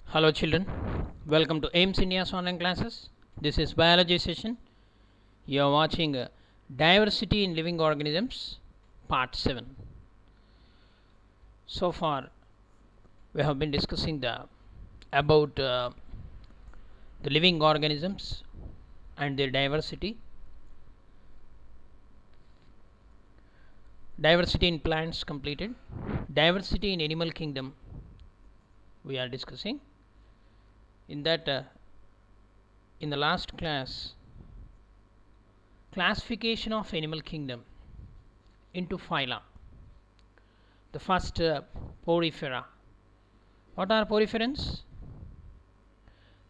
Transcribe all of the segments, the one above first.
Hello children, welcome to AIMS India's online classes. This is biology session. You are watching Diversity in Living Organisms part 7. So far we have been discussing about the living organisms and their diversity. Diversity in plants completed. Diversity in animal kingdom we are discussing. In the last class, classification of animal kingdom into phyla. The first, porifera. What are poriferans?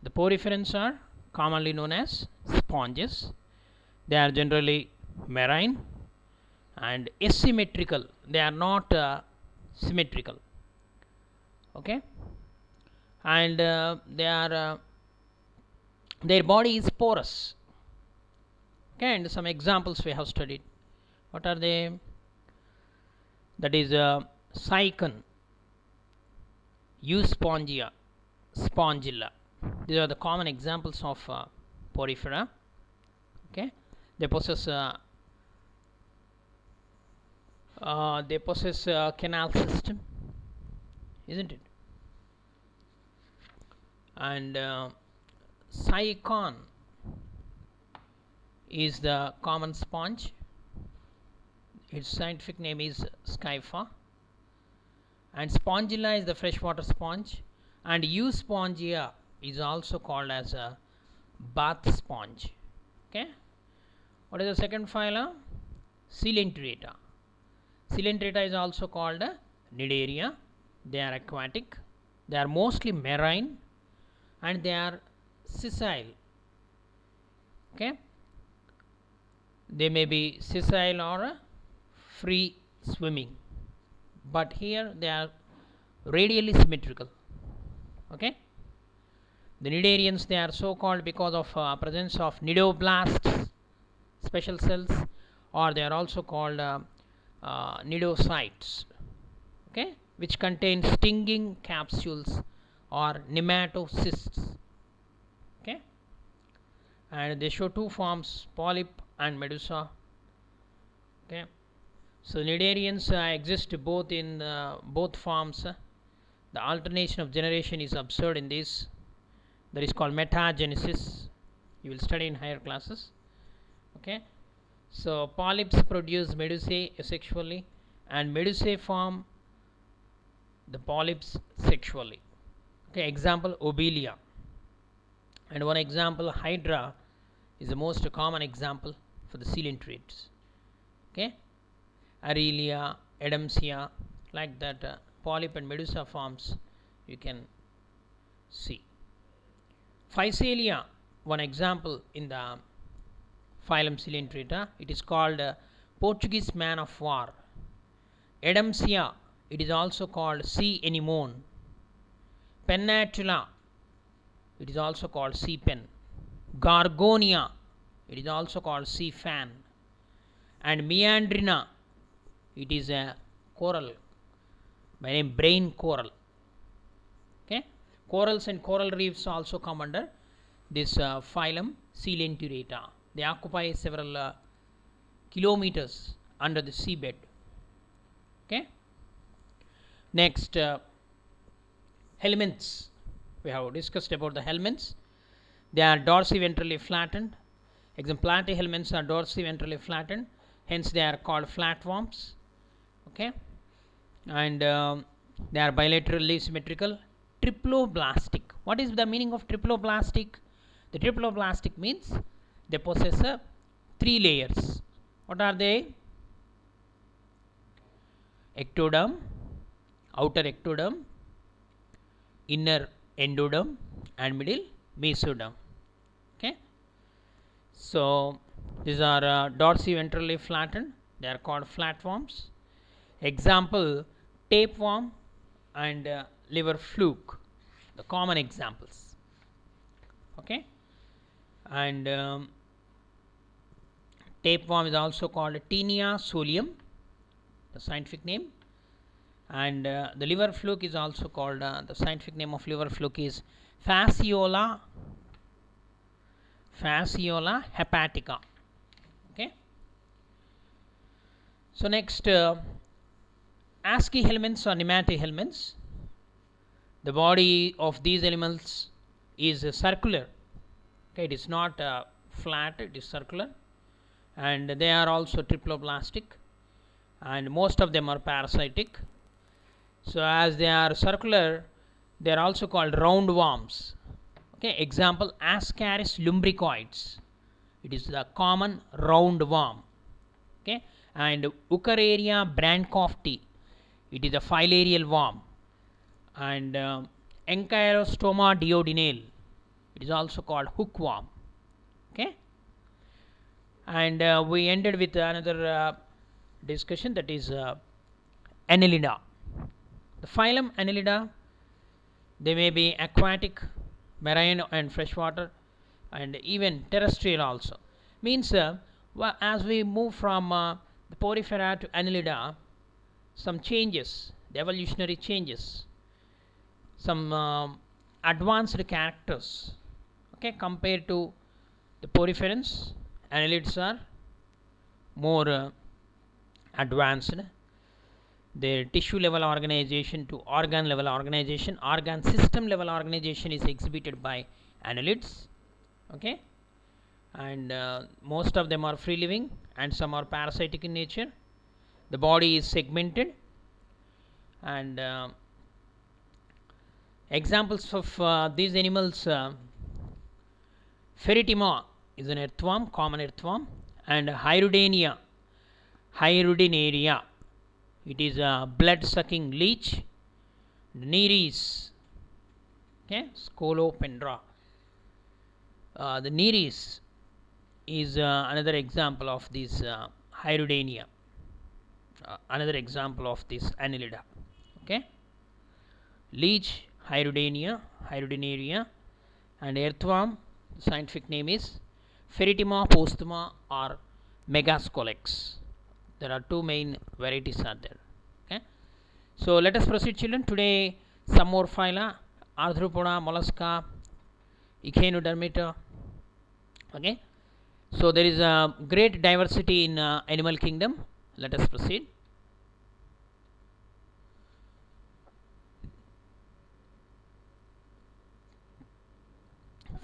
The poriferans are commonly known as sponges. They are generally marine and asymmetrical. They are not symmetrical. Okay, and their body is porous. Okay, and some examples we have studied. What are they? That is cycon, euspongia, spongilla. These are the common examples of porifera. Okay, they possess canal system, isn't it? And cycon is the common sponge. Its scientific name is Scypha. And spongilla is the freshwater sponge, and euspongia is also called as a bath sponge. Okay, what is the second phyla? Coelenterata. Coelenterata is also called Cnidaria. They are aquatic. They are mostly marine and they are sessile. Okay, they may be sessile or free swimming, but here they are radially symmetrical. Okay, the cnidarians, they are so called because of presence of cnidoblasts, special cells, or they are also called cnidocytes. Okay, which contain stinging capsules or nematocysts. Okay, and they show two forms, polyp and medusa. Okay, so cnidarians exist both in both forms. The alternation of generation is observed in this. That is called metagenesis. You will study in higher classes. Okay, so polyps produce medusae asexually, and medusae form the polyps sexually. Okay, example Obelia, and one example Hydra is the most common example for the coelenterate. Okay, Aurelia, Adamsia, like that, polyp and medusa forms you can see. Physalia, one example in the phylum Coelenterata, it is called Portuguese man of war. Adamsia, it is also called sea anemone. Pennatula, it is also called sea pen. Gorgonia, it is also called sea fan. And Meandrina, it is a coral by name brain coral. Okay, corals and coral reefs also come under this phylum Coelenterata. They occupy several kilometers under the seabed. Okay, next, helminths. We have discussed about the helminths. They are dorsiventrally flattened. Example, platyhelminths are dorsiventrally flattened, hence they are called flatworms. Okay, and they are bilaterally symmetrical. Triploblastic. What is the meaning of triploblastic? The triploblastic means they possess 3 layers. What are they? Ectoderm, outer ectoderm, inner endoderm, and middle mesoderm. Okay, so these are dorsiventrally flattened. They are called flatworms. Example, tapeworm and liver fluke, the common examples. Okay, and tapeworm is also called Taenia solium, the scientific name. And the liver fluke is also called, the scientific name of liver fluke is Fasciola hepatica. Okay. So next, ASCII helminths or nematic helminths. The body of these animals is circular. Okay, it is not flat, it is circular, and they are also triploblastic, and most of them are parasitic. So as they are circular, they are also called roundworms. Okay, example Ascaris lumbricoides. It is the common roundworm. Okay, and Eukaryaria brancofti. It is a filarial worm. And Enkyrostoma duodenale. It is also called hookworm. Okay, and we ended with another discussion, that is Annelida. The phylum Annelida, they may be aquatic, marine and freshwater, and even terrestrial also. Means as we move from the Porifera to Annelida, some changes, the evolutionary changes, some advanced characters, okay, compared to the poriferans. Annelids are more advanced. Their tissue level organization to organ level organization, organ system level organization is exhibited by annelids. Okay, and most of them are free living and some are parasitic in nature. The body is segmented, and examples of these animals, Ferritima is an earthworm, common earthworm, and Hyrudinaria, it is a blood sucking leech. Nereis, okay, Scolopendra. The Nereis is another example of this Hyrudania, another example of this Annelida. Okay, leech, Hyrudinaria, and earthworm, the scientific name is Ferritima postuma or Megascolex. There are two main varieties are there. Okay, so let us proceed, children. Today some more phyla: Arthropoda, mollusca, Echinodermata. Okay, so there is a great diversity in animal kingdom. Let us proceed.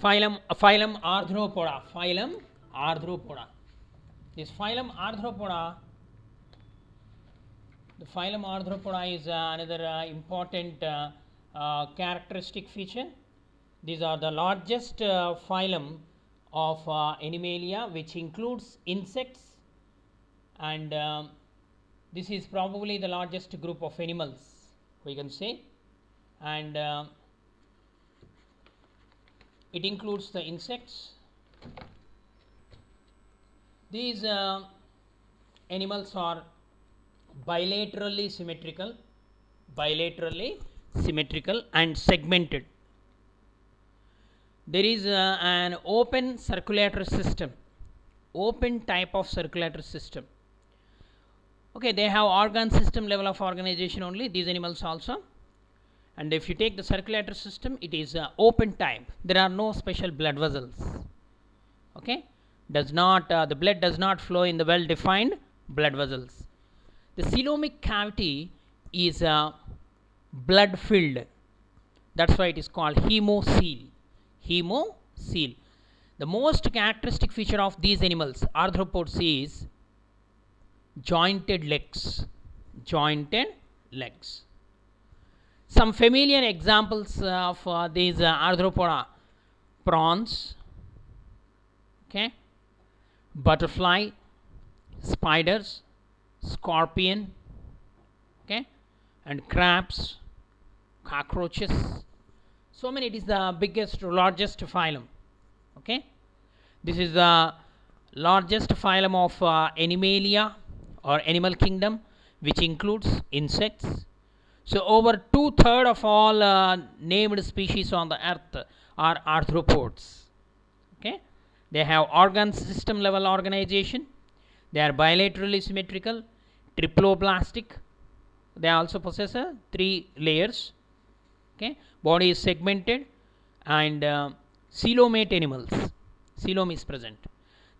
Phylum Arthropoda. This phylum Arthropoda, the phylum Arthropoda is another important characteristic feature. These are the largest phylum of Animalia, which includes insects, and this is probably the largest group of animals, we can say, and it includes the insects. These animals are bilaterally symmetrical and segmented. There is an open circulatory system, open type of circulatory system. Okay, they have organ system level of organization only, these animals also. And if you take the circulatory system, it is open type. There are no special blood vessels. Okay, the blood does not flow in the well defined blood vessels. The coelomic cavity is blood filled. That's why it is called hemocoel. The most characteristic feature of these animals, arthropods, is jointed legs. Some familiar examples of these arthropoda: prawns, okay, butterfly, spiders, scorpion, okay, and crabs, cockroaches. So many. It is the biggest, largest phylum. Okay, this is the largest phylum of Animalia or animal kingdom, which includes insects. So over 2/3 of all named species on the earth are arthropods. Okay, they have organ system level organization. They are bilaterally symmetrical, triploblastic, They also possess 3 layers. Okay, body is segmented, and coelomate animals. Coelom is present.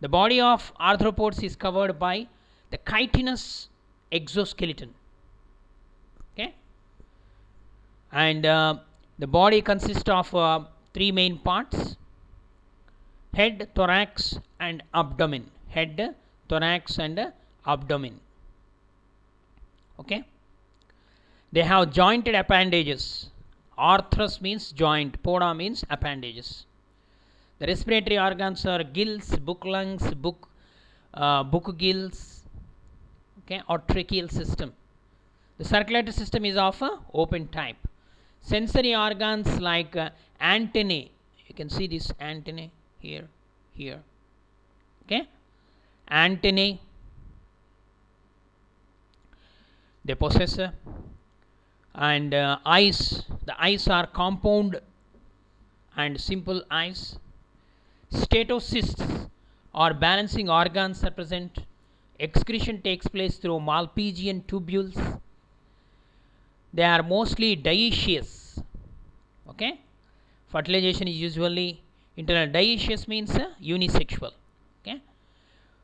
The body of arthropods is covered by the chitinous exoskeleton. Okay, and the body consists of 3 main parts: head, thorax, and abdomen. Head, thorax, and abdomen. Okay, they have jointed appendages. Arthrus means joint, poda means appendages. The respiratory organs are gills, book lungs, book gills, okay, or tracheal system. The circulatory system is of open type. Sensory organs like antennae, you can see this antennae here, okay, antennae, they possess and eyes. The eyes are compound and simple eyes. Statocysts or balancing organs are present. Excretion takes place through Malpighian tubules. They are mostly dioecious. Okay, fertilization is usually internal. Dioecious means unisexual. Okay,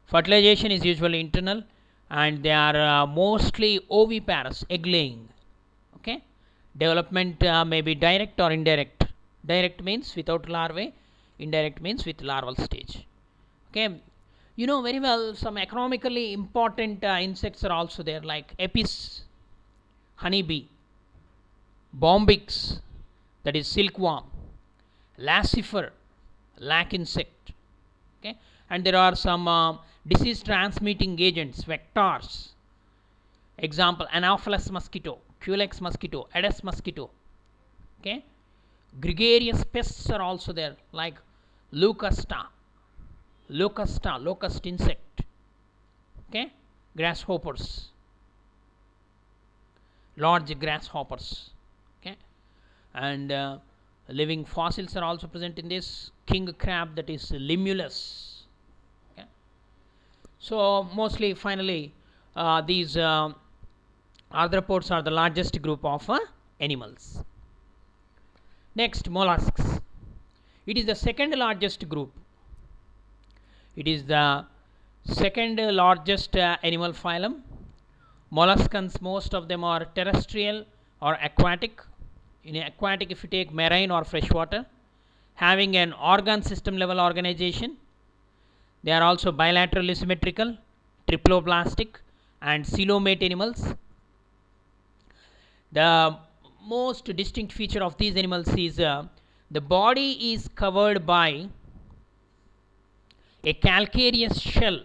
fertilization is usually internal, and they are mostly oviparous, egg laying. Okay, development may be direct or indirect. Direct means without larvae, indirect means with larval stage. Okay, you know very well some economically important insects are also there, like Apis, honeybee, Bombyx, that is silkworm, Lacifer, lac insect. Okay, and there are some disease transmitting agents, vectors. Example: Anopheles mosquito, Culex mosquito, Aedes mosquito. Okay, gregarious pests are also there, like Locusta, locust insect. Okay, grasshoppers, large grasshoppers. Okay, and living fossils are also present in this. King crab, that is Limulus. Okay, so mostly, finally, these arthropods are the largest group of animals. Next, mollusks. It is the second largest group. It is the second largest animal phylum. Molluscans, most of them are terrestrial or aquatic. In aquatic, if you take marine or freshwater, having an organ system level organization. They are also bilaterally symmetrical, triploblastic, and coelomate animals. The most distinct feature of these animals is the body is covered by a calcareous shell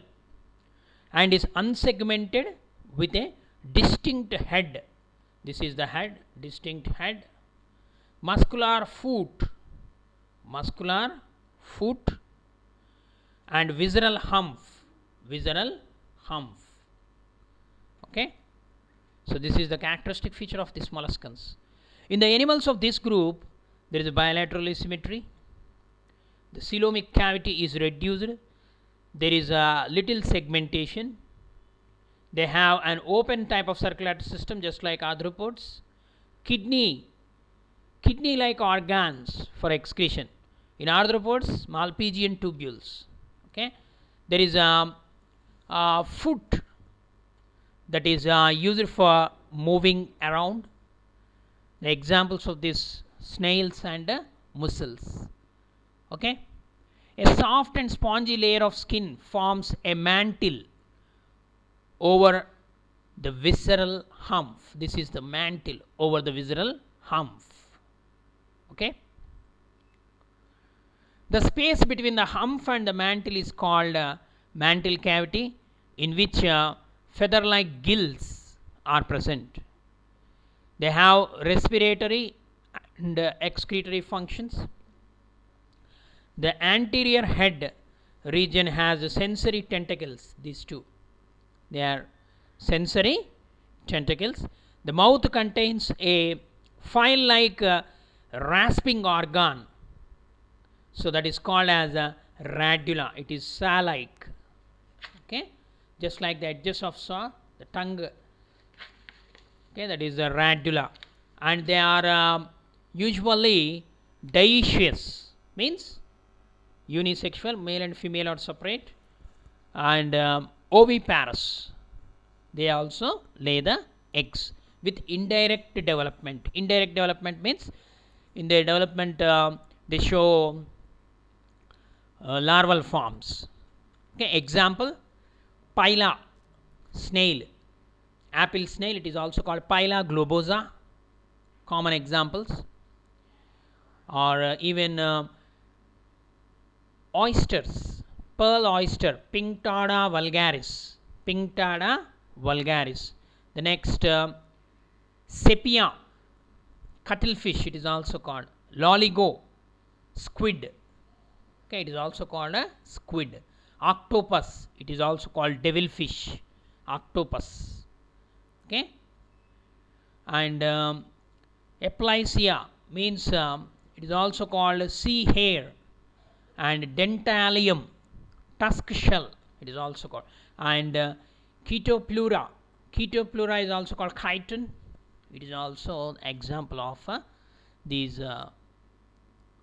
and is unsegmented with a distinct head. This is the head, distinct head. Muscular foot and visceral humph. Okay, so this is the characteristic feature of these molluscans. In the animals of this group, there is a bilateral symmetry. The coelomic cavity is reduced. There is a little segmentation. They have an open type of circulatory system, just like arthropods. Kidney-like organs for excretion. In arthropods, Malpighian tubules. Okay, there is a foot that is used for moving around. The examples of this: snails and mussels. Okay, a soft and spongy layer of skin forms a mantle over the visceral humph. This is the mantle over the visceral humph. Okay, the space between the humph and the mantle is called mantle cavity, in which feather-like gills are present. They have respiratory and excretory functions. The anterior head region has sensory tentacles. These two, they are sensory tentacles. The mouth contains a file-like rasping organ, so that is called as a radula. It is saw-like. Okay, just like the edges of saw, the tongue Okay, that is the radula, and they are usually dioecious, means unisexual, male and female are separate, and oviparous. They also lay the eggs with indirect development. Indirect development means in their development they show larval forms. Okay, example, Pila snail, apple snail, it is also called Pila globosa, common examples. Or even oysters, pearl oyster, Pinctada vulgaris, Pinctada vulgaris. The next sepia, cuttlefish, it is also called loligo, squid. Okay, it is also called a squid. Octopus, it is also called devilfish, octopus. Okay, and Aplysia means it is also called sea hare, and dentalium, tusk shell, it is also called, and Chaetoplura, Chaetoplura is also called chiton, it is also example of these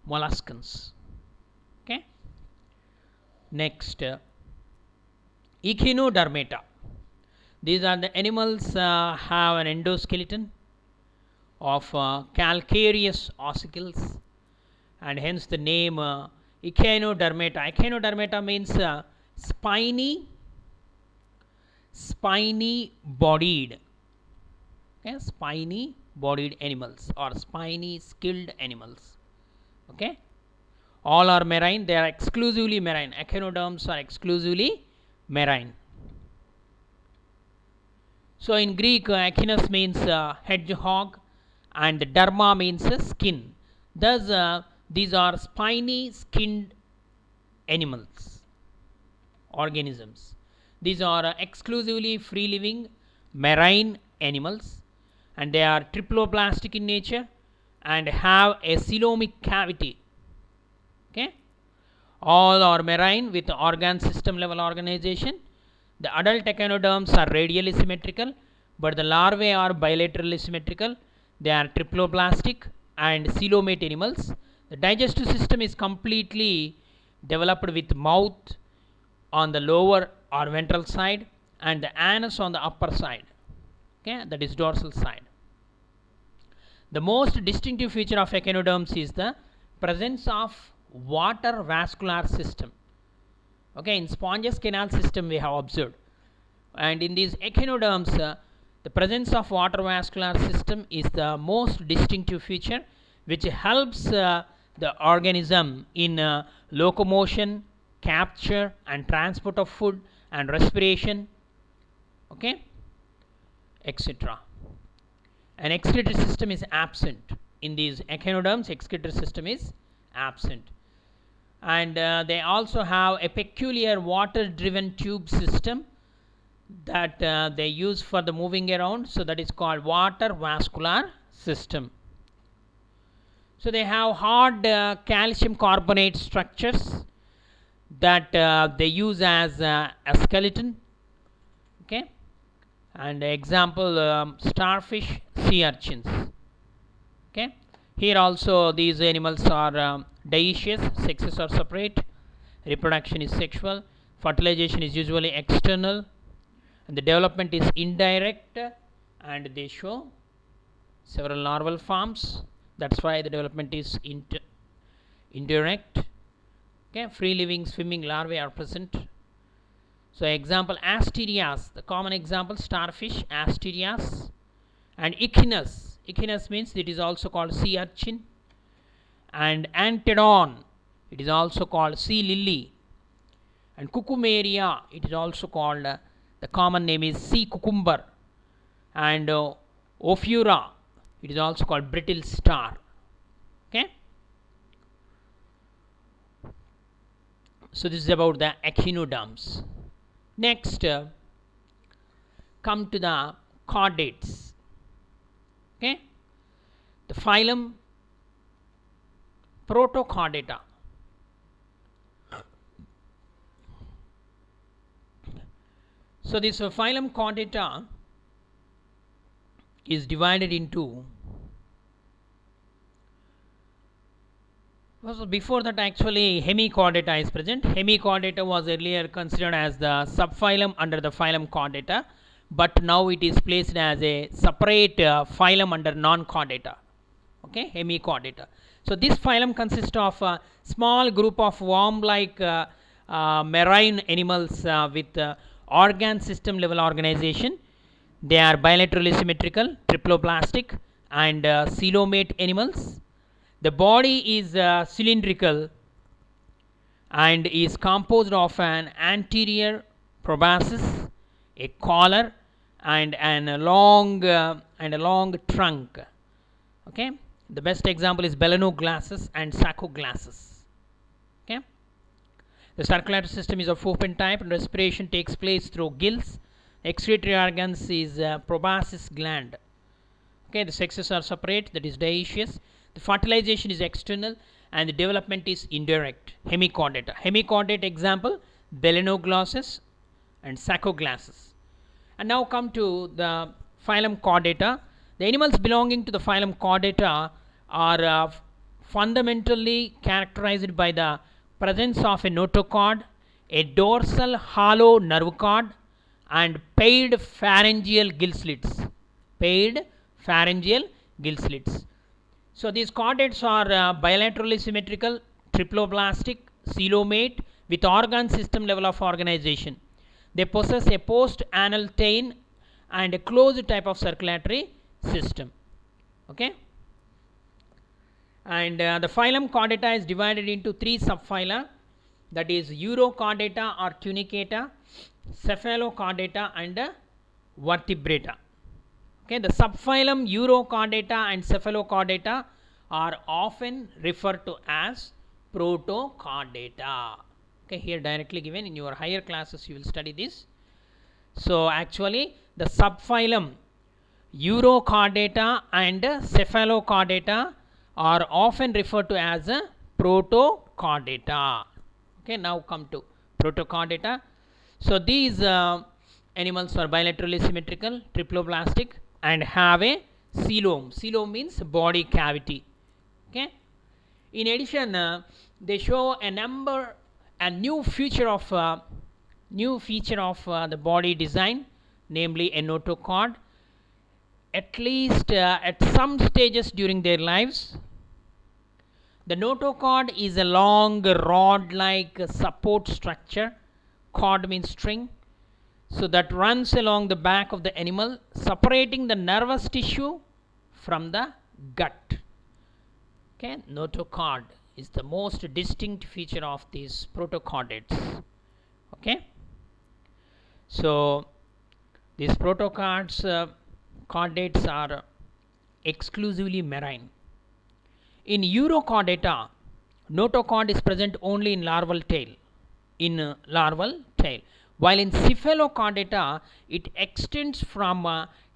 molluscans. Okay, next Echinodermata, these are the animals have an endoskeleton of calcareous ossicles, and hence the name Echinodermata. Echinodermata means spiny bodied, okay, spiny bodied animals or spiny skilled animals. Okay, all are marine, they are exclusively marine. Echinoderms are exclusively marine. So in Greek, echinus means hedgehog, and derma means skin. Thus, these are spiny skinned animals, organisms. These are exclusively free living marine animals, and they are triploblastic in nature and have a coelomic cavity. Okay, all are marine with organ system level organization. The adult echinoderms are radially symmetrical, but the larvae are bilaterally symmetrical. They are triploblastic and coelomate animals. The digestive system is completely developed with mouth on the lower or ventral side and the anus on the upper side. Okay, that is dorsal side. The most distinctive feature of echinoderms is the presence of water vascular system. Okay, in sponges canal system we have observed, and in these echinoderms the presence of water vascular system is the most distinctive feature, which helps the organism in locomotion, capture and transport of food and respiration, okay, etc. An excretory system is absent in these echinoderms. Excretory system is absent, and they also have a peculiar water driven tube system that they use for the moving around, so that is called water vascular system. So they have hard calcium carbonate structures that they use as a skeleton. Okay, and example starfish, sea urchins. Okay, here also these animals are dioecious, sexes are separate, reproduction is sexual, fertilization is usually external, and the development is indirect, and they show several larval forms. That's why the development is indirect. Okay, free living swimming larvae are present. So example asterias, the common example starfish, asterias, and echinus. Echinus means it is also called sea urchin, and antedon, it is also called sea lily, and cucumeria, it is also called the common name is sea cucumber, and ophura, it is also called brittle star. Okay, so this is about the echinoderms. Next, come to the chordates. Okay, the phylum Protochordata. So this phylum Chordata is divided into. So before that, actually Hemichordata is present. Hemichordata was earlier considered as the subphylum under the phylum Chordata, but now it is placed as a separate phylum under non-Chordata. Okay, Hemichordata. So this phylum consists of a small group of worm-like marine animals with organ system level organization. They are bilaterally symmetrical, triploblastic, and coelomate animals. The body is cylindrical and is composed of an anterior proboscis, a collar, and a long trunk. Okay, the best example is Balanoglossus and Sarcoglossus. Okay, the circulatory system is of open type, and respiration takes place through gills. Excretory organs is proboscis gland. Okay, the sexes are separate, that is dioecious. The fertilization is external and the development is indirect. Hemichordata. Hemichordate example Balanoglossus and Sarcoglossus. And now come to the phylum Chordata. The animals belonging to the phylum Chordata are fundamentally characterized by the presence of a notochord, a dorsal hollow nerve cord, and paired pharyngeal gill slits. Paired pharyngeal gill slits. So these chordates are bilaterally symmetrical, triploblastic, coelomate with organ system level of organization. They possess a post-anal tail and a closed type of circulatory system. Okay. And the phylum Chordata is divided into three subphyla, that is Urochordata or Tunicata, Cephalochordata, and Vertebrata. Okay, the subphylum Urochordata and Cephalochordata are often referred to as Protochordata. Okay, here directly given in your higher classes you will study this. So actually the subphylum Urochordata and Cephalochordata are often referred to as a Protochordata. Okay, now come to Protochordata. So these animals are bilaterally symmetrical, triploblastic, and have a coelom. Coelom means body cavity. Okay. In addition, they show a new feature of the body design, namely a notochord. At least at some stages during their lives, the notochord is a long rod-like support structure. Cord means string. So that runs along the back of the animal, separating the nervous tissue from the gut. Okay, notochord is the most distinct feature of these protochordates. Okay, so these protochordates are exclusively marine. In Urochordata, notochord is present only in larval tail. While in Cephalochordata, it extends from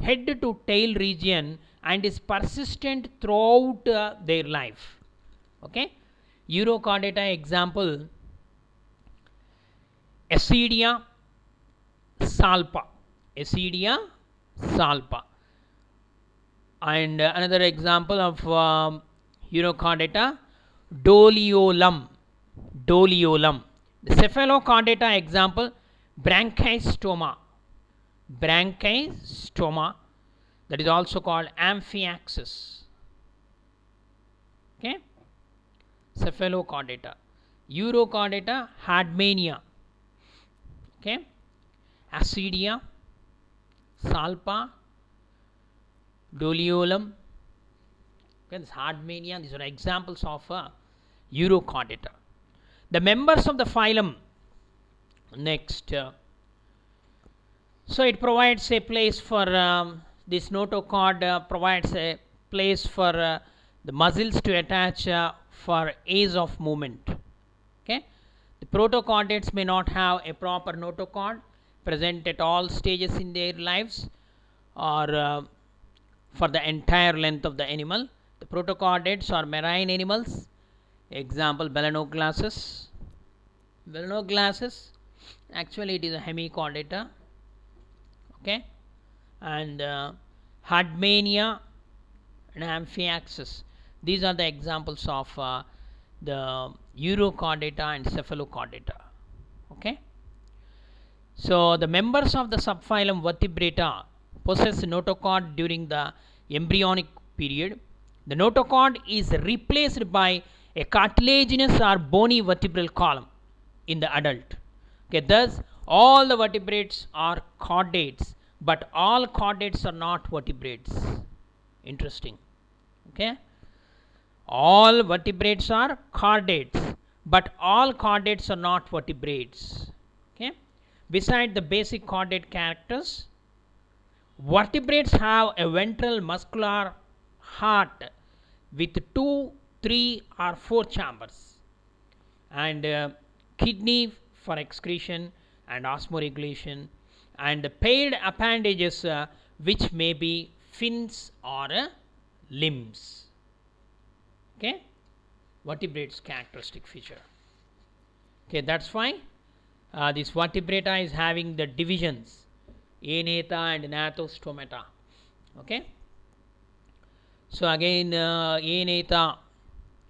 head to tail region and is persistent throughout their life. Okay, Urochordata example Asidia salpa. And another example of Urochordata, Doliolum. The Cephalochordata example Branchistoma, that is also called Amphiaxis. Okay, Cephalochordata. Urochordata Hardmania. Okay, Asidia, Salpa, Doliolum. Okay, this Hardmania, these are examples of Urochordata. The members of the phylum next. So it provides a place for this notochord provides a place for the muscles to attach for ease of movement. Okay, the protochordates may not have a proper notochord present at all stages in their lives or for the entire length of the animal. The protochordates are marine animals. Example Balanoglossus. Actually it is a hemichordata. Okay, and Hardmania, and Amphiaxis. These are the examples of the Urochordata and Cephalochordata. Okay. So the members of the subphylum Vertebrata possess notochord during the embryonic period. The notochord is replaced by a cartilaginous or bony vertebral column in the adult. Okay, thus all the vertebrates are chordates, but all chordates are not vertebrates. Interesting. Okay, all vertebrates are chordates, but all chordates are not vertebrates. Okay, beside the basic chordate characters, vertebrates have a ventral muscular heart with 2, 3 or 4 chambers, and kidney for excretion and osmoregulation, and paired appendages which may be fins or limbs. Okay, vertebrates characteristic feature. Okay, that's why this vertebrata is having the divisions Anatha and Gnathostomata. Okay, so again Anatha,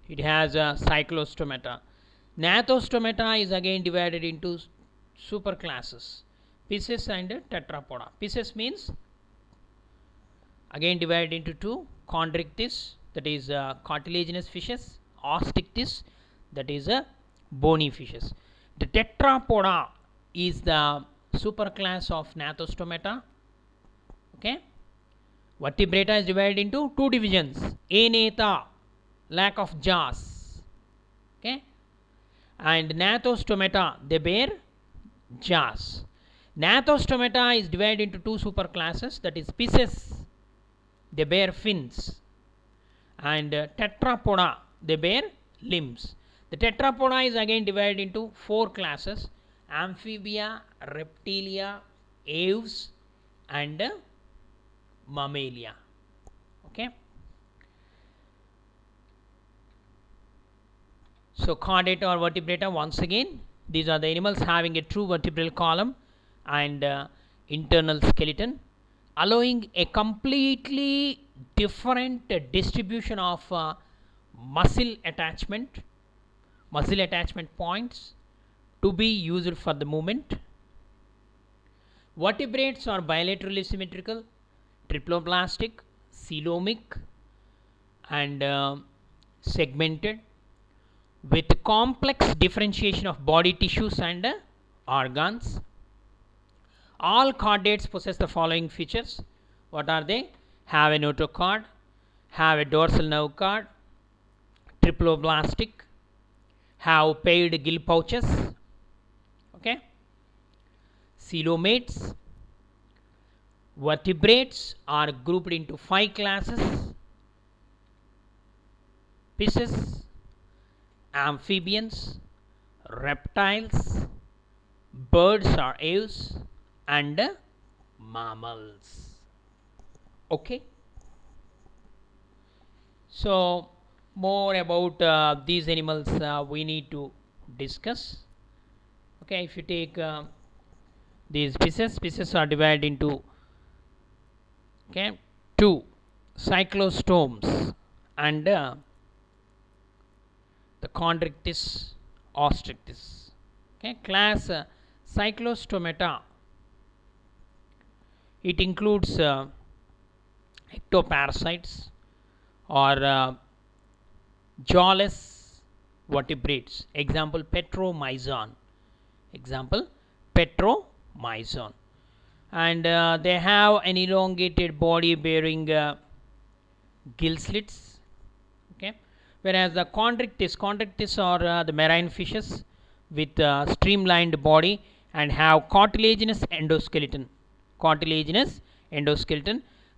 it has cyclostomata. Gnathostomata is again divided into superclasses, Pisces and Tetrapoda. Pisces means again divided into two: Chondrichthyes, that is cartilaginous fishes; Osteichthyes, that is bony fishes. The Tetrapoda is the superclass of Gnathostomata. Okay, vertebrata is divided into two divisions: Anatha, lack of jaws. Okay, and Gnathostomata, they bear jaws. Gnathostomata is divided into two superclasses, that is Pisces, they bear fins, and Tetrapoda, they bear limbs. The Tetrapoda is again divided into four classes: Amphibia, Reptilia, Aves, and Mammalia. Okay. So chordata or vertebrata, once again, these are the animals having a true vertebral column and internal skeleton, allowing a completely different distribution of muscle attachment points to be used for the movement. Vertebrates are bilaterally symmetrical, triploblastic, coelomic, and segmented, with complex differentiation of body tissues and organs. All chordates possess the following features. What are they? Have a notochord, have a dorsal nerve cord, triploblastic, have paired gill pouches. Okay, coelomates. Vertebrates are grouped into 5 classes: Pisces, amphibians, reptiles, birds or aves, and mammals. Okay, so more about these animals we need to discuss. Okay, if you take these species are divided into two: cyclostomes and the Chondrichthyes, Osteichthyes. Okay, class Cyclostomata, it includes ectoparasites or jawless vertebrates. Example, Petromyzon. And they have an elongated body bearing gill slits. Okay, whereas the Chondrichthyes are the marine fishes with streamlined body and have cartilaginous endoskeleton.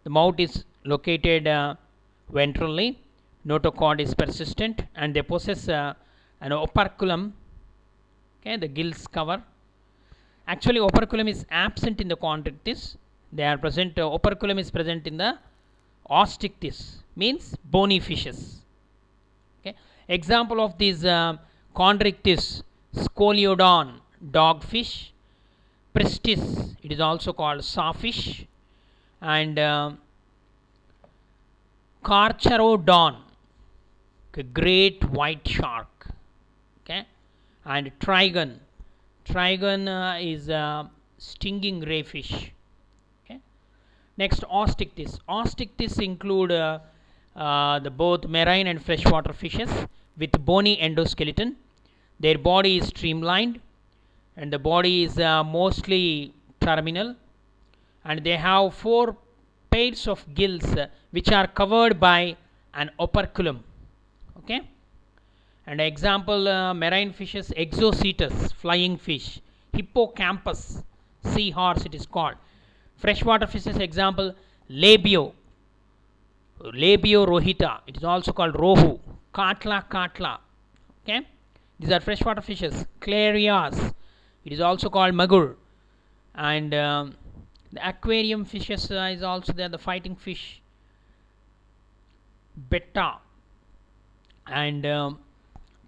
The mouth is located ventrally. Notochord is persistent, and they possess an operculum. Okay, the gills cover. Actually, operculum is absent in the Chondrichthyes. They are present. Operculum is present in the Osteichthyes, means bony fishes. Okay, example of these Chondrichthyes: Scoliodon, dogfish; Pristis, it is also called sawfish; and Carcharodon, okay, great white shark, okay, and trigon. Trigon is a stinging ray fish. Okay. Next, Osteichthyes. Osteichthyes include the both marine and freshwater fishes with bony endoskeleton. Their body is streamlined, and the body is mostly terminal, and they have four pairs of gills which are covered by an operculum. Okay. And example, marine fishes, Exocetus, flying fish, Hippocampus, seahorse it is called. Freshwater fishes, example, Labio, Labio rohita, it is also called Rohu, Katla, okay. These are freshwater fishes. Clarias, it is also called Magur. And the aquarium fishes is also there, the fighting fish, Betta, and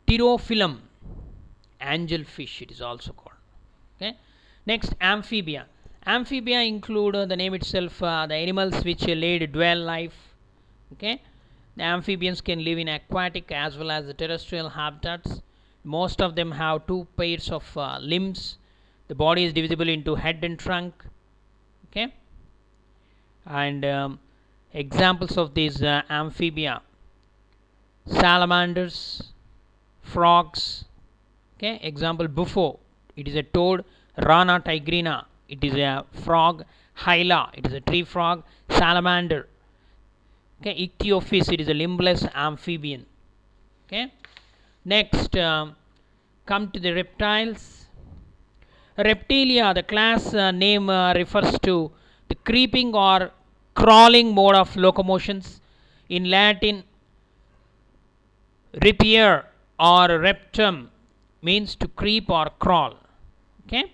Pterophyllum, angelfish it is also called. Okay. Next, amphibia. Amphibia include the name itself, the animals which lead dual life. Okay. The amphibians can live in aquatic as well as the terrestrial habitats. Most of them have two pairs of limbs. The body is divisible into head and trunk. Okay. And examples of these amphibia: salamanders, frogs. Okay. Example, buffo, it is a toad. Rana tigrina, it is a frog. Hyla, it is a tree frog. Salamander. Okay. Ichthyophis, it is a limbless amphibian. Okay. Next, come to the reptiles. Reptilia, the class name refers to the creeping or crawling mode of locomotions. In Latin, ripier or reptum means to creep or crawl. Okay.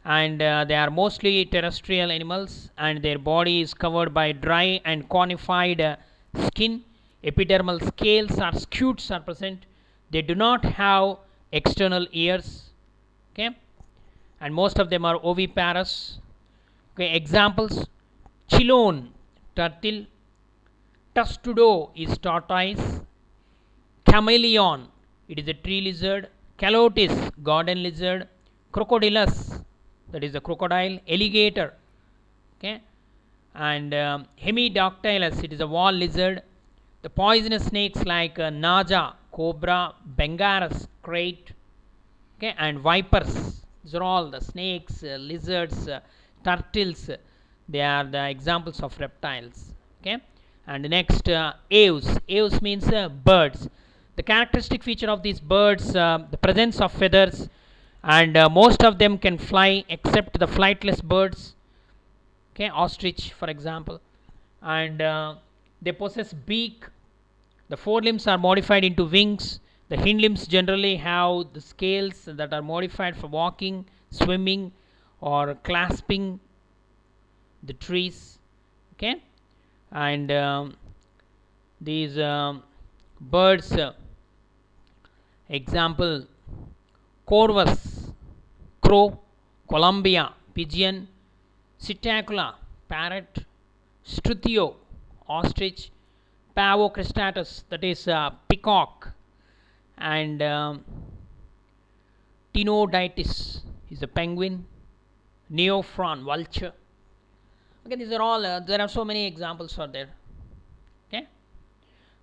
And they are mostly terrestrial animals, and their body is covered by dry and conified skin. Epidermal scales or scutes are present. They do not have external ears. Okay. And most of them are oviparous. Okay. Examples: Chilone, turtle. Testudo is tortoise. Chameleon, it is a tree lizard. Calotis, garden lizard. Crocodilus, that is the crocodile. Alligator, okay. And Hemidactylus, it is a wall lizard. The poisonous snakes like Naja, cobra, Bengaris, crate, okay, and vipers. These are all the snakes, lizards, turtles. They are the examples of reptiles. Okay. And next, aves. Aves means birds. The characteristic feature of these birds, the presence of feathers, and most of them can fly except the flightless birds. Okay, ostrich, for example. And they possess beak. The forelimbs are modified into wings. The hind limbs generally have the scales that are modified for walking, swimming, or clasping the trees. Okay. And these birds, example, corvus, crow. Columbia, pigeon. Psittacula, parrot. Struthio, ostrich. Pavo cristatus, that is peacock. And Tinodytis is a penguin. Neophron, vulture. Okay, these are all, there are so many examples are there. Okay.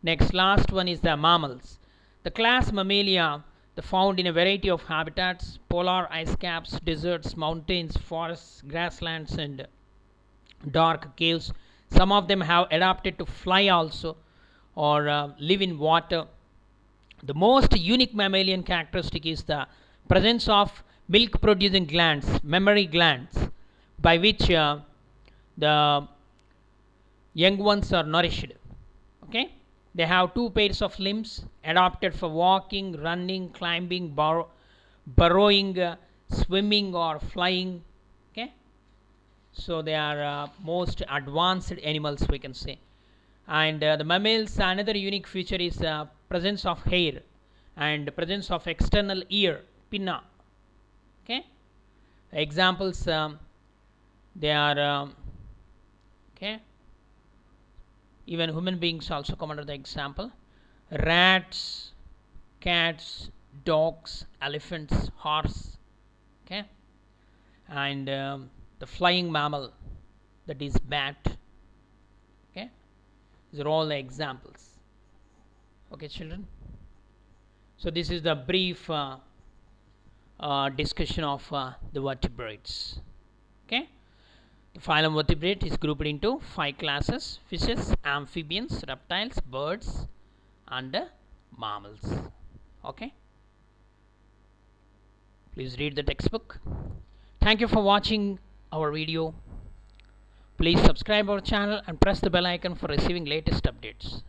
Next, last one is the mammals. The class Mammalia, the found in a variety of habitats: polar ice caps, deserts, mountains, forests, grasslands, and dark caves. Some of them have adapted to fly also, or live in water. The most unique mammalian characteristic is the presence of milk producing glands, mammary glands, by which the young ones are nourished. Okay. They have two pairs of limbs adapted for walking, running, climbing, burrowing, swimming, or flying. Okay. So they are most advanced animals, we can say. And the mammals, another unique feature is presence of hair and presence of external ear, pinna. Okay. Examples, they are okay, Even human beings also come under the example. Rats, cats, dogs, elephants, horse, okay, and the flying mammal, that is bat, okay. These are all the examples. Okay, children. So this is the brief discussion of the vertebrates. Okay. The phylum vertebrate is grouped into 5 classes: fishes, amphibians, reptiles, birds, and mammals. Okay. Please read the textbook. Thank you for watching our video. Please subscribe our channel and press the bell icon for receiving latest updates.